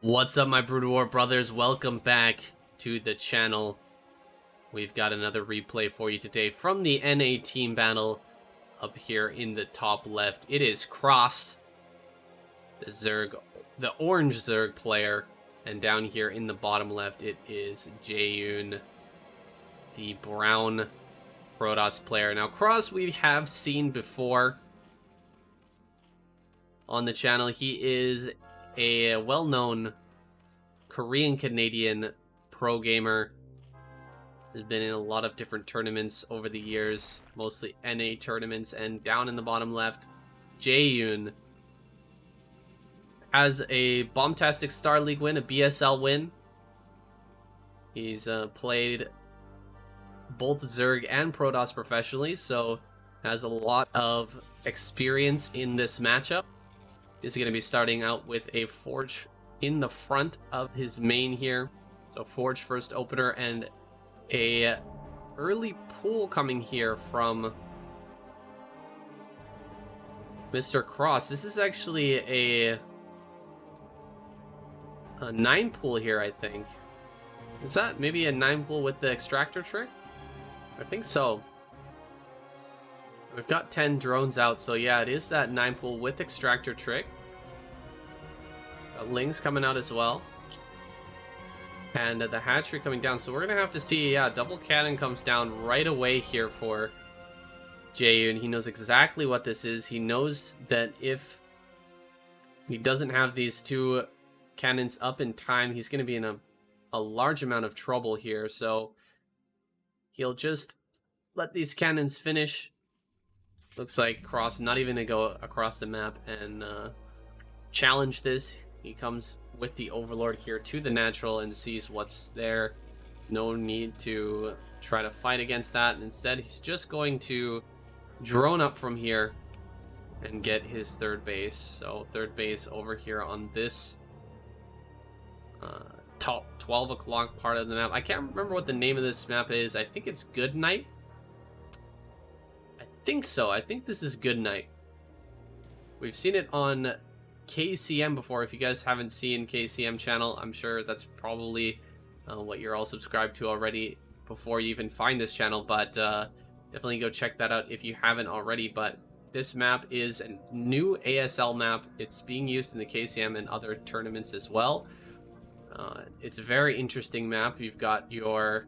What's up, my Broodwar brothers? Welcome back to the channel. We've got another replay for you today from the NA team battle. Up here in the top left, it is Cross, the Zerg, the orange Zerg player, and down here in the bottom left, it is Jaeyun, the brown Protoss player. Now, Cross we have seen before on the channel. He is a well-known Korean-Canadian pro gamer. Has been in a lot of different tournaments over the years, mostly NA tournaments. And down in the bottom left, Jaeyun has a bombastic Star League win, a BSL win. He's played both Zerg and Protoss professionally, so has a lot of experience in this matchup. Is going to be starting out with a Forge in the front of his main here. So Forge first opener, and a early pull coming here from Mr. Cross. This is actually a 9 pull here, I think. Is that maybe a 9 pull with the extractor trick? I think so. We've got 10 drones out, so yeah, it is that 9 pull with extractor trick. Got Lings coming out as well. And the hatchery coming down, so we're going to have to see, yeah, double cannon comes down right away here for Jaeyun. He knows exactly what this is. He knows that if he doesn't have these two cannons up in time, he's going to be in a large amount of trouble here, so he'll just let these cannons finish. Looks like Cross not even going to go across the map and challenge this. He comes with the Overlord here to the natural and sees what's there. No need to try to fight against that. Instead, he's just going to drone up from here and get his third base. So third base over here on this top 12 o'clock part of the map. I can't remember what the name of this map is. I think it's Good Night. I think so. I think this is Good Night. We've seen it on KCM before. If you guys haven't seen KCM channel, I'm sure that's probably what you're all subscribed to already before you even find this channel, but definitely go check that out if you haven't already. But this map is a new ASL map. It's being used in the KCM and other tournaments as well. It's a very interesting map. You've got your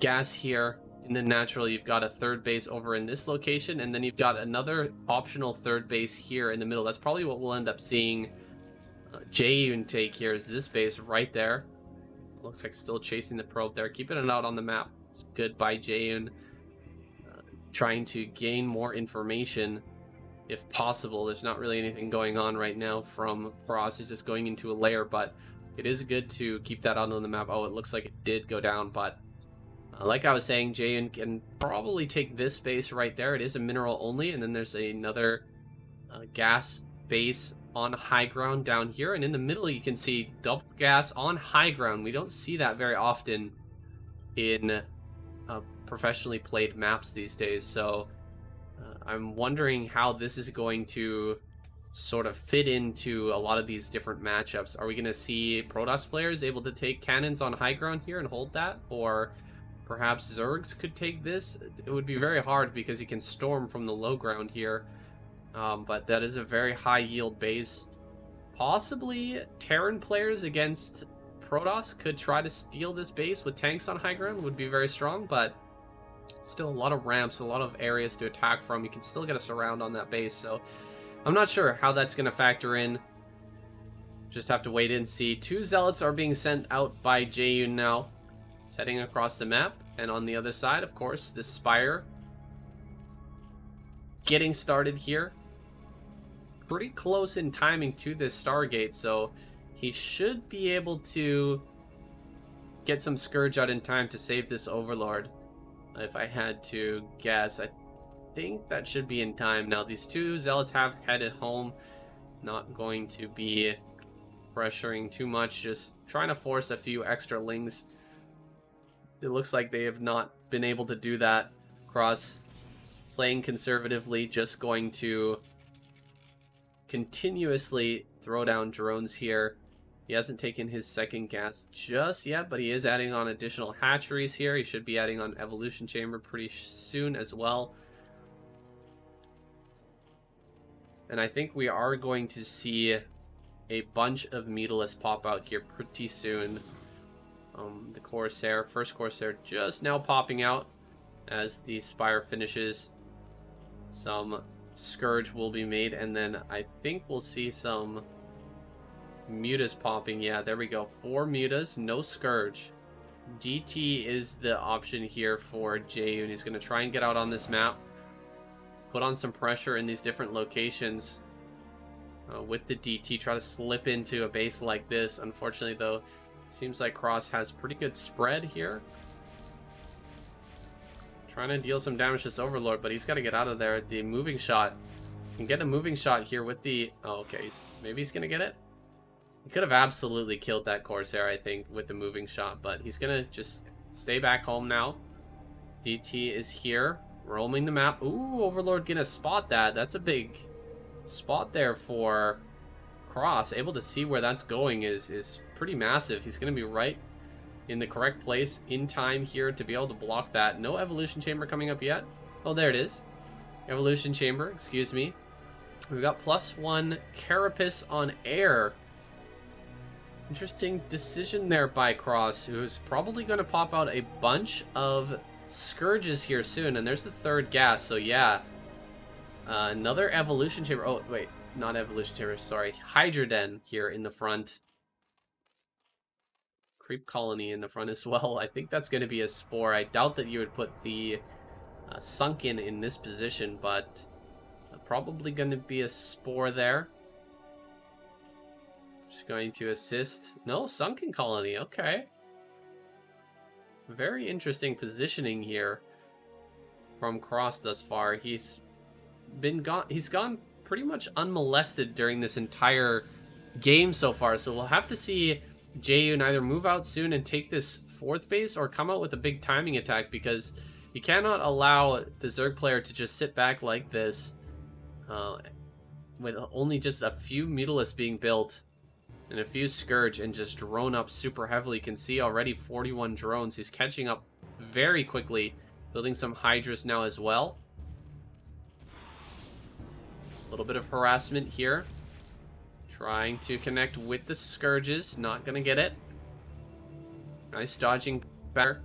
gas here in the natural. You've got a third base over in this location, and then you've got another optional third base here in the middle. That's probably what we'll end up seeing Jaeyun take here, is this base right there. Looks like still chasing the probe there, keeping it out on the map. It's good by Jaeyun, trying to gain more information if possible. There's not really anything going on right now from Frost. He's just going into a lair, but it is good to keep that out on the map. Oh, it looks like it did go down, but like I was saying, Jaeyun can probably take this base right there. It is a mineral only, and then there's another gas base on high ground down here, and in the middle you can see double gas on high ground. We don't see that very often in professionally played maps these days, so I'm wondering how this is going to sort of fit into a lot of these different matchups. Are we going to see Protoss players able to take cannons on high ground here and hold that, or perhaps Zergs could take this? It would be very hard because you can storm from the low ground here. But that is a very high yield base. Possibly Terran players against Protoss could try to steal this base with tanks on high ground. Would be very strong, but still a lot of ramps, a lot of areas to attack from. You can still get a surround on that base, so I'm not sure how that's going to factor in. Just have to wait and see. 2 zealots are being sent out by Jaeyun now, setting across the map, and on the other side, of course, the Spire getting started here. Pretty close in timing to this Stargate, so he should be able to get some Scourge out in time to save this Overlord. If I had to guess, I think that should be in time. Now, these 2 zealots have headed home. Not going to be pressuring too much, just trying to force a few extra Lings. It looks like they have not been able to do that. Cross playing conservatively, just going to continuously throw down drones here. He hasn't taken his second gas just yet, but he is adding on additional hatcheries here. He should be adding on evolution chamber pretty soon as well. And I think we are going to see a bunch of Mutalisk pop out here pretty soon. The Corsair, first Corsair just now popping out as the Spire finishes. Some Scourge will be made, and then I think we'll see some Mutas popping. Yeah, there we go. 4 Mutas, no Scourge. DT is the option here for Jaeyun. He's going to try and get out on this map, put on some pressure in these different locations with the DT, try to slip into a base like this. Unfortunately, though, seems like Cross has pretty good spread here. Trying to deal some damage to this Overlord, but he's got to get out of there. The moving shot. Can get a moving shot here with the... Oh, okay. Maybe he's going to get it. He could have absolutely killed that Corsair, I think, with the moving shot, but he's going to just stay back home now. DT is here, roaming the map. Ooh, Overlord going to spot that. That's a big spot there for Cross. Able to see where that's going is pretty massive. He's going to be right in the correct place in time here to be able to block that. No evolution chamber coming up yet. Oh, there it is. Evolution chamber, excuse me. We've got +1 Carapace on air. Interesting decision there by Cross, who's probably going to pop out a bunch of Scourges here soon. And there's the 3rd gas, so yeah. Another evolution chamber. Oh, wait. Not evolution chamber, sorry. Hydra Den here in the front. Creep colony in the front as well. I think that's going to be a spore. I doubt that you would put the sunken in this position, but probably going to be a spore there. Just going to assist. No, sunken colony. Okay. Very interesting positioning here from Cross thus far. He's gone pretty much unmolested during this entire game so far. So we'll have to see Jaeyun either move out soon and take this 4th base or come out with a big timing attack, because you cannot allow the Zerg player to just sit back like this with only just a few Mutalisks being built and a few Scourge and just drone up super heavily. You can see already 41 drones. He's catching up very quickly, building some Hydras now as well. A little bit of harassment here. Trying to connect with the Scourges. Not going to get it. Nice dodging back.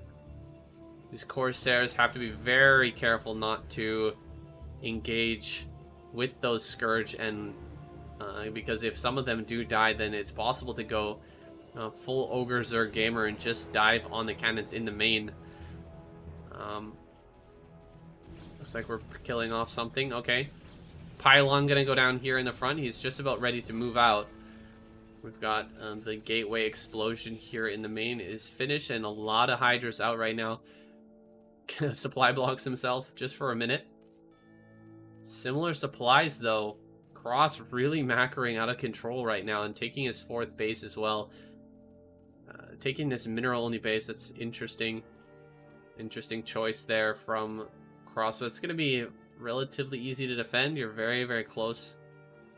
These Corsairs have to be very careful not to engage with those Scourge, and because if some of them do die, then it's possible to go full Ogre Zerg Gamer and just dive on the cannons in the main. Looks like we're killing off something. Okay. Pylon gonna go down here in the front. He's just about ready to move out. We've got the gateway explosion here in the main is finished, and a lot of Hydras out right now. Supply blocks himself just for a minute. Similar supplies though. Cross really macroing out of control right now and taking his 4th base as well. Taking this mineral only base. That's interesting. Interesting choice there from Cross. But it's gonna be relatively easy to defend. You're very, very close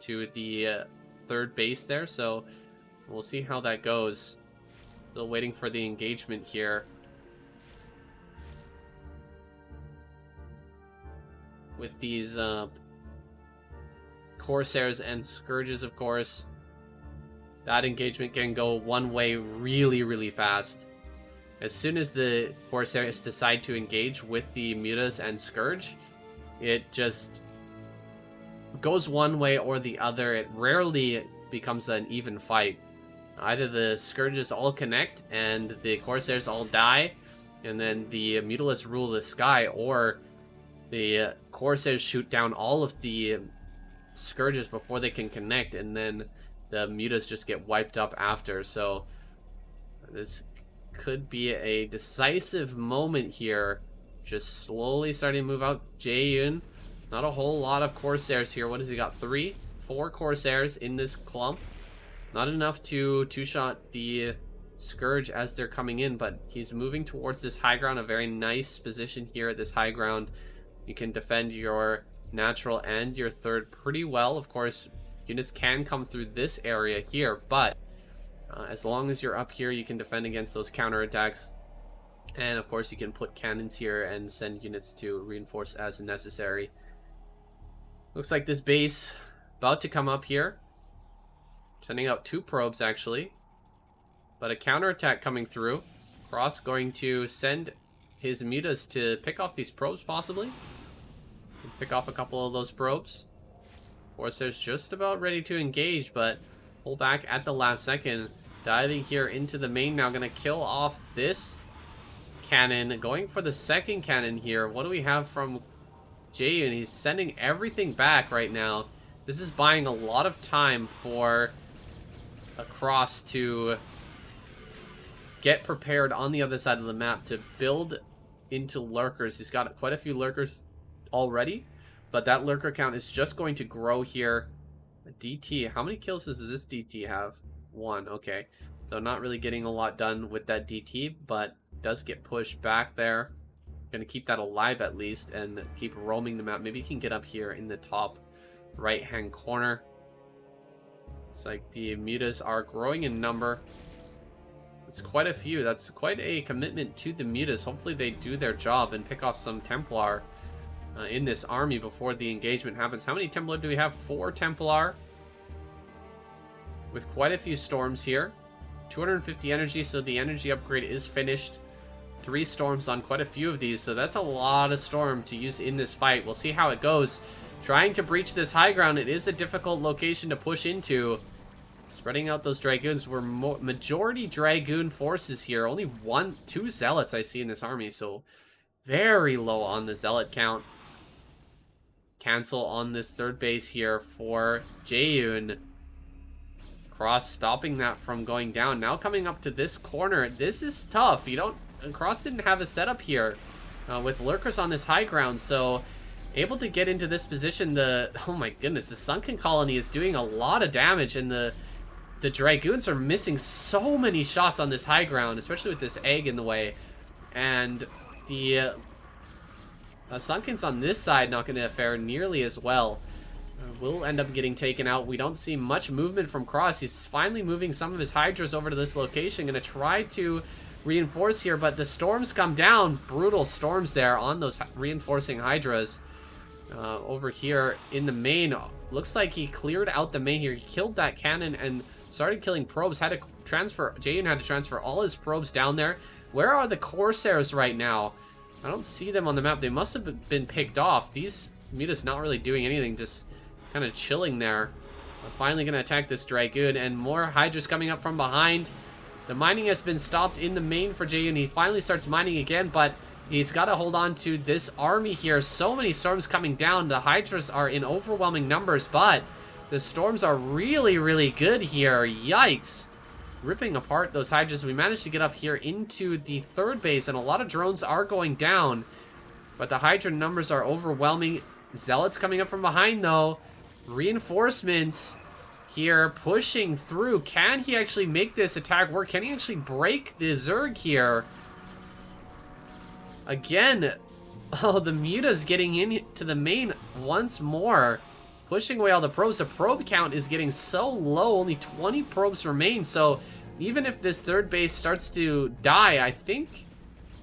to the 3rd base there, so we'll see how that goes. Still waiting for the engagement here with these Corsairs and Scourges, of course. That engagement can go one way really, really fast. As soon as the Corsairs decide to engage with the Mutas and Scourge, it just goes one way or the other. It rarely becomes an even fight. Either the Scourges all connect and the Corsairs all die, and then the Mutalisks rule the sky, or the Corsairs shoot down all of the Scourges before they can connect, and then the Mutas just get wiped up after. So this could be a decisive moment here. Just slowly starting to move out. Jaeyun, not a whole lot of Corsairs here. What has he got? 3, 4 Corsairs in this clump. Not enough to two-shot the Scourge as they're coming in, but he's moving towards this high ground. A very nice position here at this high ground. You can defend your natural and your 3rd pretty well. Of course, Units can come through this area here, but as long as you're up here, you can defend against those counterattacks. And of course, you can put cannons here and send units to reinforce as necessary. Looks like this base about to come up here. Sending out 2 probes, actually. But a counterattack coming through. Cross going to send his mutas to pick off these probes, possibly. Pick off a couple of those probes. Corsairs just about ready to engage, but pull back at the last second. Diving here into the main now. Going to kill off this cannon. Going for the second cannon here. What do we have from Jaeyun? He's sending everything back right now. This is buying a lot of time for a Cross to get prepared on the other side of the map to build into lurkers. He's got quite a few lurkers already, but that lurker count is just going to grow here. DT, how many kills does this DT have? 1, okay. So not really getting a lot done with that DT, but does get pushed back there. Gonna keep that alive at least and keep roaming the map. Maybe he can get up here in the top right hand corner. It's like the mutas are growing in number. It's quite a few. That's quite a commitment to the mutas. Hopefully they do their job and pick off some Templar in this army before the engagement happens. How many Templar do we have? 4 Templar. With quite a few storms here. 250 energy, so the energy upgrade is finished. 3 storms on quite a few of these, so that's a lot of storm to use in this fight. We'll see how it goes. Trying to breach this high ground, it is a difficult location to push into. Spreading out those Dragoons. We're majority Dragoon forces here. Only 2 Zealots I see in this army, so very low on the Zealot count. Cancel on this 3rd base here for Jaeyun. Cross stopping that from going down. Now coming up to this corner. This is tough. Cross didn't have a setup here with lurkers on this high ground, so able to get into this position. Oh my goodness, the Sunken Colony is doing a lot of damage, and the Dragoons are missing so many shots on this high ground, especially with this egg in the way. And the Sunkens on this side not going to fare nearly as well. Will end up getting taken out. We don't see much movement from Cross. He's finally moving some of his Hydras over to this location. Going to try to reinforce here, but the storms come down. Brutal storms there on those reinforcing Hydras. Over here in the main, looks like he cleared out the main here. He killed that cannon and started killing probes. Had to transfer, Jaeyun had to transfer all his probes down there. Where are the Corsairs right now? I don't see them on the map. They must have been picked off. These mutas not really doing anything, just kind of chilling there. We're finally going to attack this Dragoon, and more Hydras coming up from behind. The mining has been stopped in the main for Jaeyun. He finally starts mining again, but he's got to hold on to this army here. So many storms coming down. The Hydras are in overwhelming numbers, but the storms are really, really good here. Yikes. Ripping apart those Hydras. We managed to get up here into the 3rd base, and a lot of drones are going down, but the Hydra numbers are overwhelming. Zealots coming up from behind, though. Reinforcements here pushing through. Can he actually make this attack work? Can he actually break the Zerg here? Again, oh, the mutas getting into the main once more. Pushing away all the probes. The probe count is getting so low. Only 20 probes remain. So even if this 3rd base starts to die, I think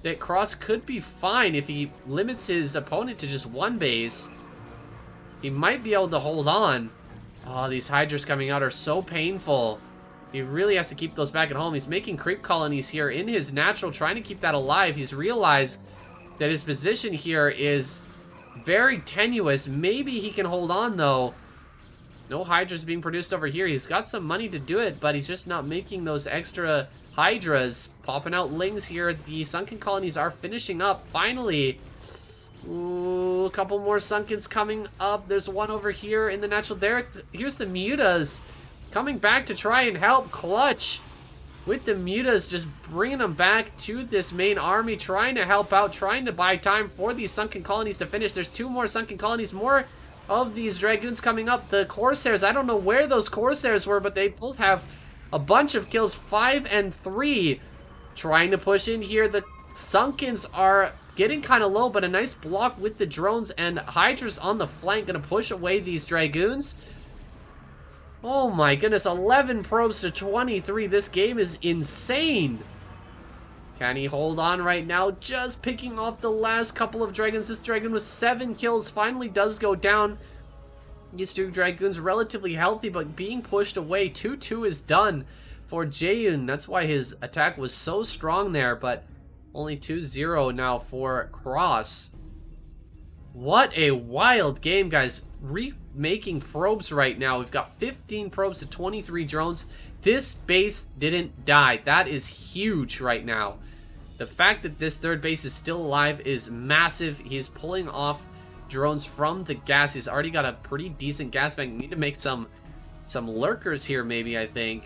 that Cross could be fine if he limits his opponent to just 1 base. He might be able to hold on. Oh, these Hydras coming out are so painful. He really has to keep those back at home. He's making creep colonies here in his natural, trying to keep that alive. He's realized that his position here is very tenuous. Maybe he can hold on, though. No Hydras being produced over here. He's got some money to do it, but he's just not making those extra Hydras. Popping out Lings here. The Sunken Colonies are finishing up, finally. Ooh, a couple more Sunkens coming up. There's one over here in the natural there. Here's the mutas coming back to try and help. Clutch with the mutas, just bringing them back to this main army, trying to help out, trying to buy time for these Sunken Colonies to finish. There's 2 more Sunken Colonies, more of these Dragoons coming up. The Corsairs, I don't know where those Corsairs were, but they both have a bunch of kills, 5 and 3. Trying to push in here. The Sunkens are getting kind of low, but a nice block with the drones, and Hydras on the flank, gonna push away these Dragoons. Oh my goodness, 11 probes to 23. This game is insane. Can he hold on right now? Just picking off the last couple of dragons. This dragon with 7 kills finally does go down. These 2 dragoons relatively healthy, but being pushed away. 2-2 is done for Jaeyun. That's why his attack was so strong there, but only 2-0 now for Cross. What a wild game, guys. Remaking probes right now. We've got 15 probes to 23 drones. This base didn't die. That is huge right now. The fact that this third base is still alive is massive. He's pulling off drones from the gas. He's already got a pretty decent gas bank. Need to make some lurkers here, maybe, I think.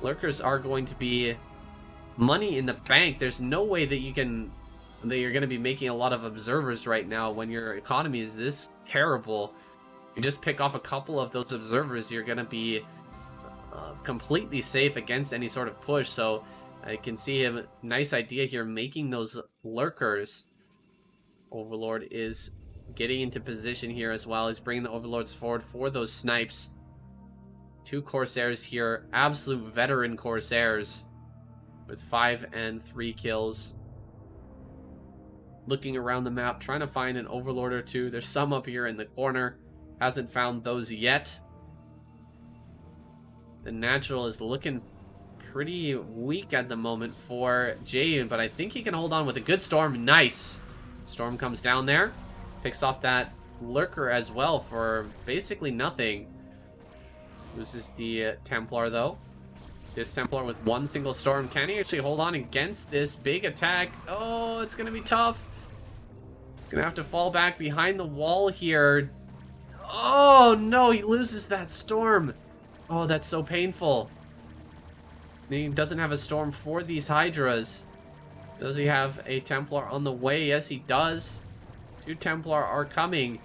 Lurkers are going to be money in the bank. There's no way that you're going to be making a lot of observers right now when your economy is this terrible. You just pick off a couple of those observers, you're going to be completely safe against any sort of push. So I can see a nice idea here, making those lurkers. Overlord is getting into position here as well. He's bringing the overlords forward for those snipes. 2 corsairs here, absolute veteran corsairs with 5 and 3 kills. Looking around the map, trying to find an overlord or 2. There's some up here in the corner. Hasn't found those yet. The natural is looking pretty weak at the moment for Jaeyun, but I think he can hold on with a good storm. Nice. Storm comes down there. Picks off that lurker as well for basically nothing. Loses the Templar, though. This Templar with 1 single storm. Can he actually hold on against this big attack? Oh, it's going to be tough. Gonna have to fall back behind the wall here. Oh, no, he loses that storm. Oh, that's so painful. He doesn't have a storm for these Hydras. Does he have a Templar on the way? Yes, he does. 2 Templar are coming.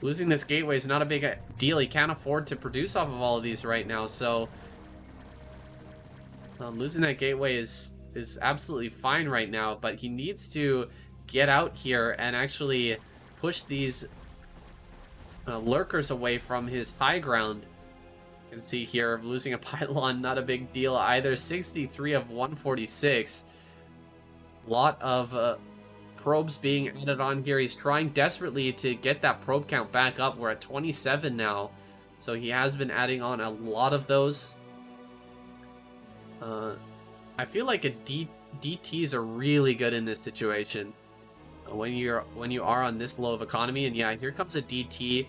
Losing this gateway is not a big deal. He can't afford to produce off of all of these right now, so losing that gateway is absolutely fine right now, but he needs to get out here and actually push these lurkers away from his high ground. You can see here, losing a pylon, not a big deal either. 63 of 146. Lot of probes being added on here. He's trying desperately to get that probe count back up. We're at 27 now, so he has been adding on a lot of those. I feel like DTs are really good in this situation. When you are on this low of economy, and yeah, here comes a DT.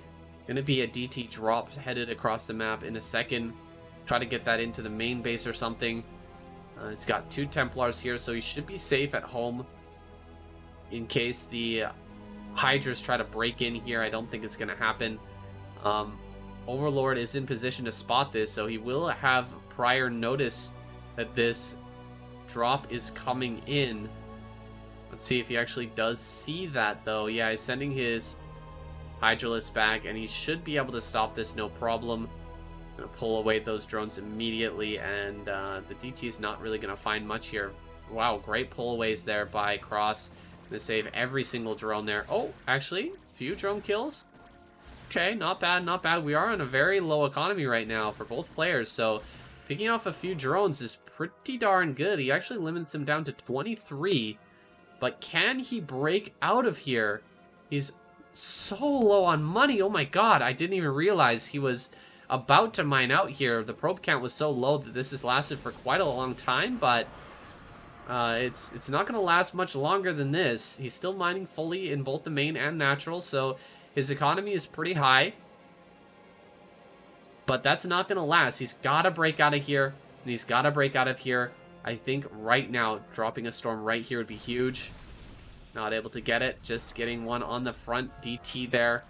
Gonna be a DT drop headed across the map in a second. Try to get that into the main base or something. He's got 2 Templars here, so he should be safe at home. In case the Hydras try to break in here, I don't think it's gonna happen. Overlord is in position to spot this, so he will have prior notice that this drop is coming in. Let's see if he actually does see that, though. Yeah, he's sending his Hydralisk back, and he should be able to stop this no problem. Gonna pull away those drones immediately, and the DT is not really gonna find much here. Wow, great pullaways there by Cross. Gonna save every single drone there. Oh, actually, few drone kills. Okay, not bad, not bad. We are on a very low economy right now for both players, so picking off a few drones is pretty darn good. He actually limits him down to 23. But can he break out of here? He's so low on money. Oh my god, I didn't even realize he was about to mine out here. The probe count was so low that this has lasted for quite a long time, but it's not going to last much longer than this. He's still mining fully in both the main and natural, so his economy is pretty high. But that's not going to last. He's got to break out of here, and he's got to break out of here. I think right now, dropping a storm right here would be huge. Not able to get it. Just getting one on the front DT there.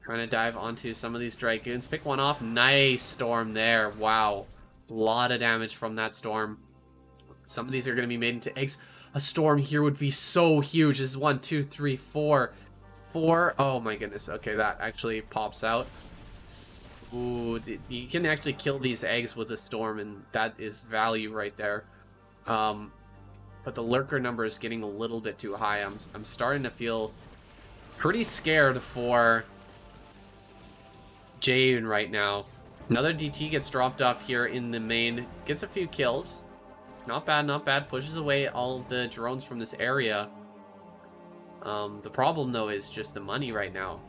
Trying to dive onto some of these Dragoons. Pick one off. Nice storm there. Wow. A lot of damage from that storm. Some of these are going to be made into eggs. A storm here would be so huge. This is 1, 2, 3, 4. 4. Oh my goodness. Okay, that actually pops out. Ooh, you can actually kill these eggs with a storm, and that is value right there. But the lurker number is getting a little bit too high. I'm starting to feel pretty scared for Jaeyun right now. Another DT gets dropped off here in the main. Gets a few kills. Not bad, not bad. Pushes away all the drones from this area. The problem, though, is just the money right now.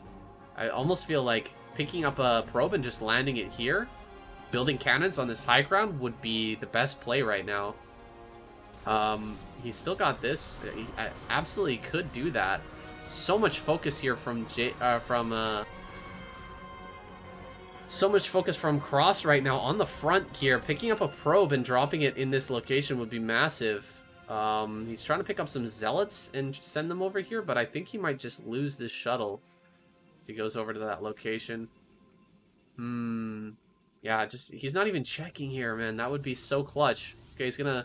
I almost feel like picking up a probe and just landing it here, building cannons on this high ground would be the best play right now. He's still got this. He absolutely could do that. So much focus here from so much focus from Cross right now on the front here. Picking up a probe and dropping it in this location would be massive. He's trying to pick up some zealots and send them over here, but I think he might just lose this shuttle if he goes over to that location. Yeah, he's not even checking here, man. That would be so clutch. Okay, he's gonna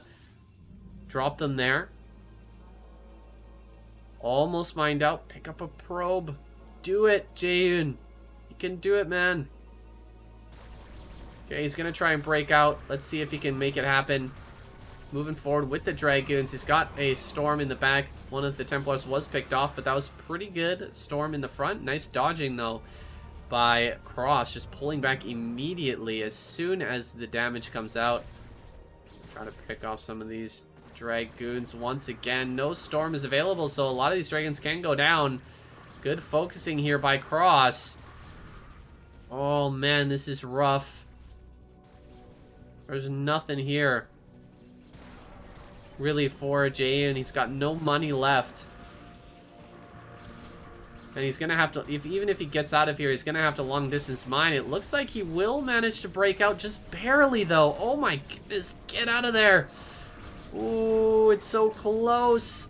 drop them there. Almost mined out. Pick up a probe. Do it, Jaeyun. You can do it, man. Okay, he's gonna try and break out. Let's see if he can make it happen. Moving forward with the Dragoons. He's got a Storm in the back. One of the Templars was picked off, but that was pretty good. Storm in the front. Nice dodging, though, by Cross. Just pulling back immediately as soon as the damage comes out. Try to pick off some of these Dragoons once again. No Storm is available, so a lot of these Dragons can go down. Good focusing here by Cross. Oh, man, this is rough. There's nothing here really for Jaeyun. He's got no money left. And he's going to have to, even if he gets out of here, he's going to have to long distance mine. It looks like he will manage to break out just barely, though. Oh my goodness, get out of there. Ooh, it's so close.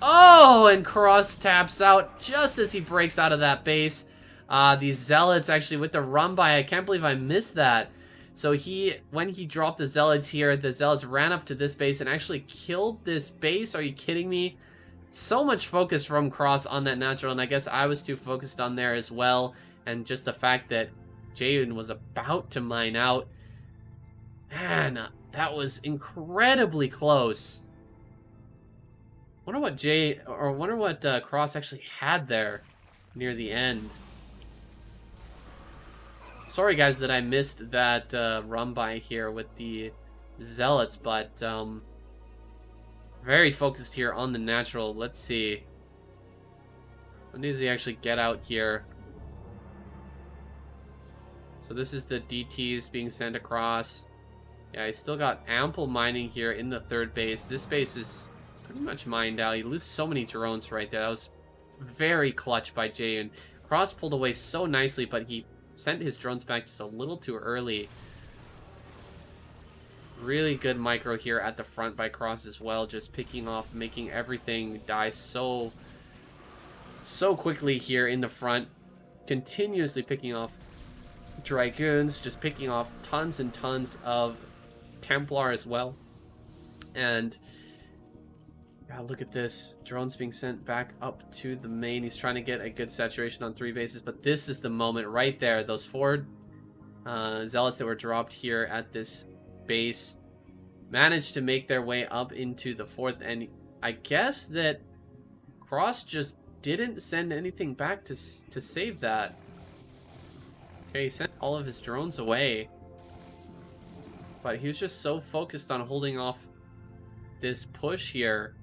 Oh, and Cross taps out just as he breaks out of that base. These Zealots actually with the run by, I can't believe I missed that. So when he dropped the Zealots here, the Zealots ran up to this base and actually killed this base. Are you kidding me? So much focus from Cross on that natural, and I guess I was too focused on there as well. And just the fact that Jaeyun was about to mine out. Man, that was incredibly close. Wonder what Cross actually had there near the end. Sorry, guys, that I missed that run by here with the Zealots, but very focused here on the natural. Let's see. When does he actually get out here? So this is the DTs being sent across. Yeah, he's still got ample mining here in the third base. This base is pretty much mined out. He loses so many drones right there. That was very clutch by Jaeyun. Cross pulled away so nicely, but he sent his drones back just a little too early. Really good micro here at the front by Cross as well. Just picking off, making everything die so quickly here in the front. Continuously picking off Dragoons. Just picking off tons and tons of Templar as well. And yeah, look at this. Drones being sent back up to the main. He's trying to get a good saturation on 3 bases, but this is the moment right there. Those 4 Zealots that were dropped here at this base managed to make their way up into the 4th, and I guess that Cross just didn't send anything back to save that. Okay, he sent all of his drones away, but he was just so focused on holding off this push here.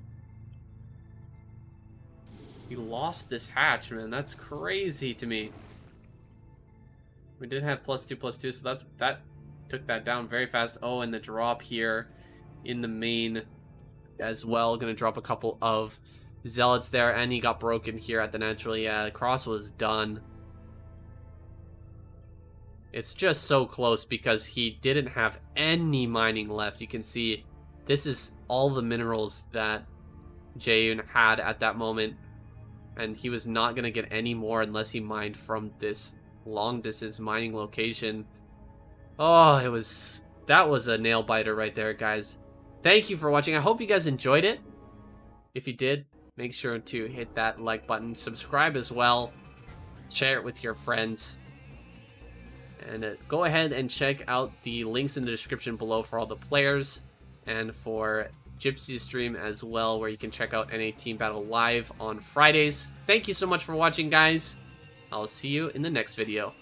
He lost this hatch, man. That's crazy to me. We did have +2/+2, so that took that down very fast. Oh, and the drop here in the main as well. Gonna drop a couple of Zealots there, and he got broken here at the natural. Yeah, the Cross was done. It's just so close because he didn't have any mining left. You can see this is all the minerals that Jaeyun had at that moment, and he was not going to get any more unless he mined from this long distance mining location. Oh, that was a nail biter right there, guys. Thank you for watching. I hope you guys enjoyed it. If you did, make sure to hit that like button, subscribe as well, share it with your friends, and go ahead and check out the links in the description below for all the players and for Gypsy's stream as well, where you can check out NA Team Battle live on Fridays. Thank you so much for watching, guys. I'll see you in the next video.